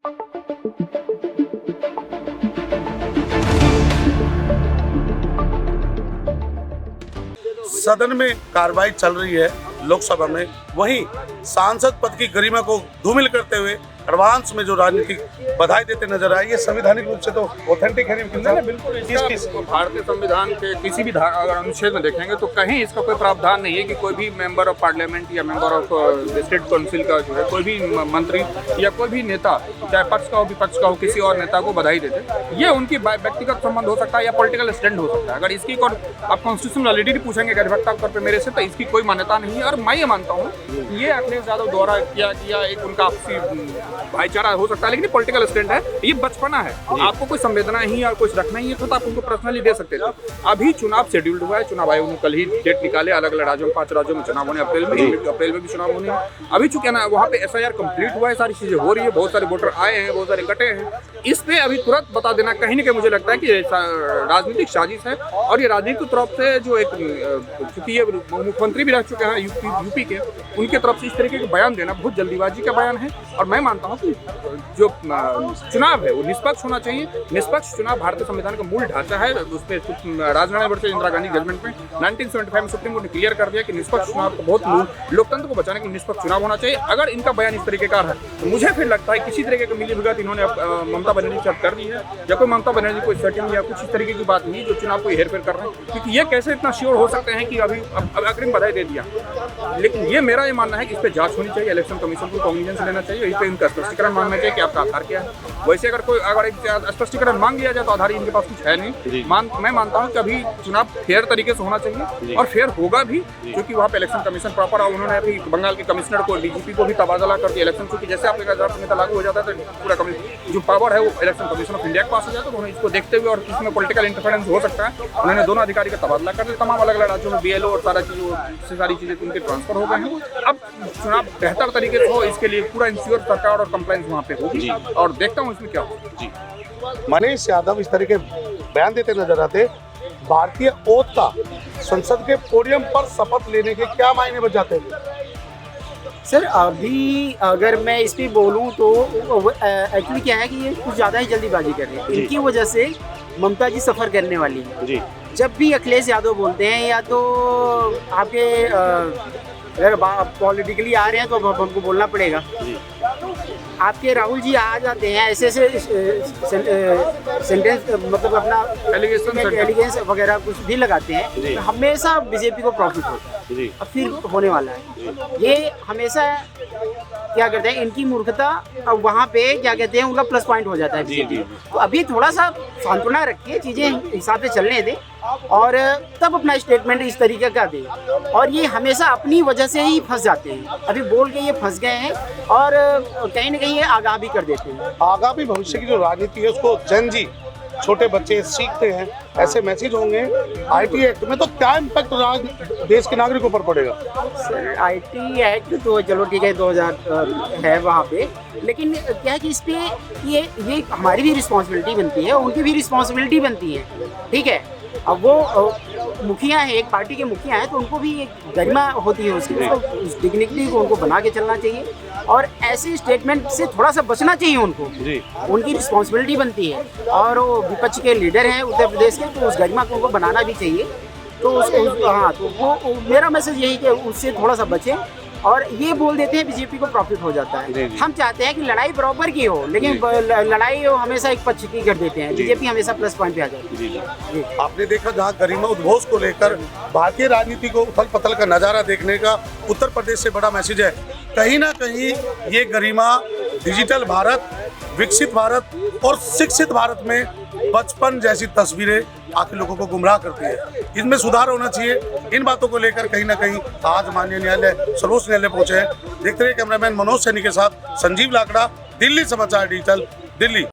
सदन में कार्रवाई चल रही है लोकसभा में, वहीं सांसद पद की गरिमा को धूमिल करते हुए एडवांस में जो राजनीतिक बधाई देते नजर आए, ये संवैधानिक रूप से तो ऑथेंटिक है नहीं? बिल्कुल। भारतीय संविधान के किसी भी अगर अनुच्छेद में देखेंगे तो कहीं इसका कोई प्रावधान नहीं है कि कोई भी मेंबर ऑफ पार्लियामेंट या मेंबर ऑफ स्टेट काउंसिल का जो है कोई भी मंत्री या कोई भी नेता, चाहे पक्ष का हो विपक्ष का हो, किसी और नेता को बधाई देते। ये उनकी व्यक्तिगत संबंध हो सकता है या पॉलिटिकल स्टैंड हो सकता है। अगर इसकी आप कॉन्स्टिट्यूशनल वैलिडिटी पूछेंगे अधिवक्ता के तौर पर मेरे से, तो इसकी कोई मान्यता नहीं है। और मैं ये मानता हूँ ये अखिलेश यादव द्वारा किया गया एक उनका आपसी भाईचारा हो सकता है, लेकिन पॉलिटिकल स्टैंड है, ये बचपना है। आपको कोई संवेदना ही और कुछ रखना ही है तो आप उनको पर्सनली दे सकते थे। अभी चुनाव शेड्यूल्ड हुआ है, चुनाव आयोग ने कल ही डेट निकाले, अलग अलग राज्यों में 5 राज्यों में चुनाव होने, अप्रैल में भी चुनाव होने। अभी चूंकि ना वहाँ पे SIR कंप्लीट हुआ है, सारी चीजें हो रही है, बहुत सारे वोटर आए हैं, बहुत सारे कटे हैं। इस पे अभी तुरंत बता देना कहीं ना कहीं मुझे लगता है कि राजनीतिक साजिश है। और ये राजनीतिक तरफ से जो एक, क्योंकि ये मुख्यमंत्री भी रह चुके हैं यूपी के, उनके तरफ से इस तरीके के बयान देना बहुत जल्दीबाजी का बयान है। और मैं मानता हूँ कि जो चुनाव है वो निष्पक्ष होना चाहिए। निष्पक्ष चुनाव भारतीय संविधान का मूल ढांचा है। उसमें राजनारायण वर्ष इंदिरा गांधी जजमेंट में 1975 में सुप्रीम कोर्ट ने क्लियर कर दिया कि निष्पक्ष चुनाव बहुत लोकतंत्र को बचाने के निष्पक्ष चुनाव होना चाहिए। अगर इनका बयान इस तरीके का है तो मुझे फिर लगता है किसी तरीके की मिली भगत इन्होंने ममता बनर्जी के साथ कर दी है, या कोई ममता बनर्जी कोई सेटिंग या कुछ इस तरीके की बात नहीं जो चुनाव को हेरफेर कर रहे हैं। क्योंकि ये कैसे इतना श्योर हो सकते हैं कि अभी अग्रिम बधाई दे दिया। लेकिन ये मेरा ये मानना है कि इस पर जांच होनी चाहिए, इलेक्शन कमीशन को कॉग्निजेंस लेना चाहिए, इस पर इनका स्पष्टीकरण मांगना चाहिए कि आपका आधार क्या है। वैसे अगर एक स्पष्टीकरण मांग लिया जाए तो आधार इनके पास कुछ है नहीं। मैं मानता हूँ कि अभी चुनाव फेयर तरीके से होना चाहिए और फेयर होगा भी, क्योंकि वहाँ पे इलेक्शन कमीशन प्रॉपर है। उन्होंने अभी बंगाल के कमिश्नर को, DGP को भी तबादला कर दिया इलेक्शन, क्योंकि जैसे आपका आचार संहिता लागू हो जाता है तो पूरा जो पावर है वो इलेक्शन कमीशन ऑफ इंडिया के पास हो जाता है। उन्होंने इसको देखते हुए और इसमें पॉलिटिकल इंटरफेरेंस हो सकता है, उन्होंने दोनों अधिकारी का तबादला कर दिया। तमाम अलग अलग राज्यों में BLO और सारी चीजें उनके ट्रांसफर हो गए हैं। अब चुनाव बेहतर तरीके से हो, इसके लिए पूरा इंश्योर सरकार और कंप्लायंस वहाँ पे होगी और देखता हूँ इसमें क्या होगा। जी, मनीष यादव इस तरीके बयान देते नजर आते। भारतीय ओथ का संसद के पोडियम पर शपथ लेने के क्या मायने बच जाते हैं? सर अभी अगर मैं इस पर बोलूँ तो एक्चुअली क्या है कि ये कुछ ज़्यादा ही जल्दीबाजी कर रहे हैं। इनकी वजह से ममता जी सफ़र करने वाली है जी। जब भी अखिलेश यादव बोलते हैं या तो आपके अगर पॉलिटिकली आ रहे हैं तो अब हमको बोलना पड़ेगा जी। आपके राहुल जी आ जाते हैं ऐसे सेंटेंस, मतलब अपना एलिगेंस वगैरह कुछ भी लगाते हैं, तो हमेशा बीजेपी को प्रॉफिट होता है। अब फिर होने वाला है ये हमेशा क्या कहते हैं, इनकी मूर्खता अब वहाँ पे क्या कहते हैं उनका प्लस पॉइंट हो जाता है बीजेपी। तो अभी थोड़ा सा सांत्वना रखिए, चीज़ें हिसाब से चलने दें और तब अपना स्टेटमेंट इस तरीके का दें। और ये हमेशा अपनी वजह से ही फंस जाते हैं। अभी बोल के ये फंस गए हैं और कहीं ना कहीं ये आगाह भी कर देते हैं। आगामी भविष्य की जो राजनीति है उसको जन जी, छोटे बच्चे सीखते हैं, ऐसे मैसेज होंगे। IT एक्ट में तो क्या इम्पैक्ट देश के नागरिकों पर पड़ेगा? सर IT एक्ट तो चलो ठीक है 2000 है वहाँ पे, लेकिन क्या है कि इस पे ये हमारी भी रिस्पॉन्सिबिलिटी बनती है, उनकी भी रिस्पॉन्सिबिलिटी बनती है, ठीक है। अब वो मुखिया है, एक पार्टी के मुखिया हैं, तो उनको भी एक गरिमा होती है उसकी, उस डिग्निटी को उनको बना के चलना चाहिए और ऐसे स्टेटमेंट से थोड़ा सा बचना चाहिए उनको। उनकी रिस्पॉन्सिबिलिटी बनती है और वो विपक्ष के लीडर हैं उत्तर प्रदेश के, तो उस गरिमा को उनको बनाना भी चाहिए। तो हाँ, तो वो मेरा मैसेज यही कि उससे थोड़ा सा बचें। और ये बोल देते हैं बीजेपी को प्रॉफिट हो जाता है। हम चाहते हैं कि लड़ाई बराबर की हो, लेकिन लड़ाई हमेशा एक पक्ष की कर देते हैं। बीजेपी हमेशा प्लस पॉइंट पे आ जाती है। आपने देखा जहाँ गरिमा उद्घोष को लेकर भारतीय राजनीति को उथल पथल का नजारा देखने का उत्तर प्रदेश से बड़ा मैसेज है। कहीं ना कहीं ये गरिमा डिजिटल भारत, विकसित भारत और शिक्षित भारत में बचपन जैसी तस्वीरें आखिर लोगों को गुमराह करती है। इनमें सुधार होना चाहिए। इन बातों को लेकर कहीं ना कहीं आज माननीय न्यायालय, सर्वोच्च न्यायालय पहुंचे हैं। देखते रहिए कैमरामैन मनोज सैनी के साथ संजीव लाकड़ा, दिल्ली समाचार डिजिटल, दिल्ली।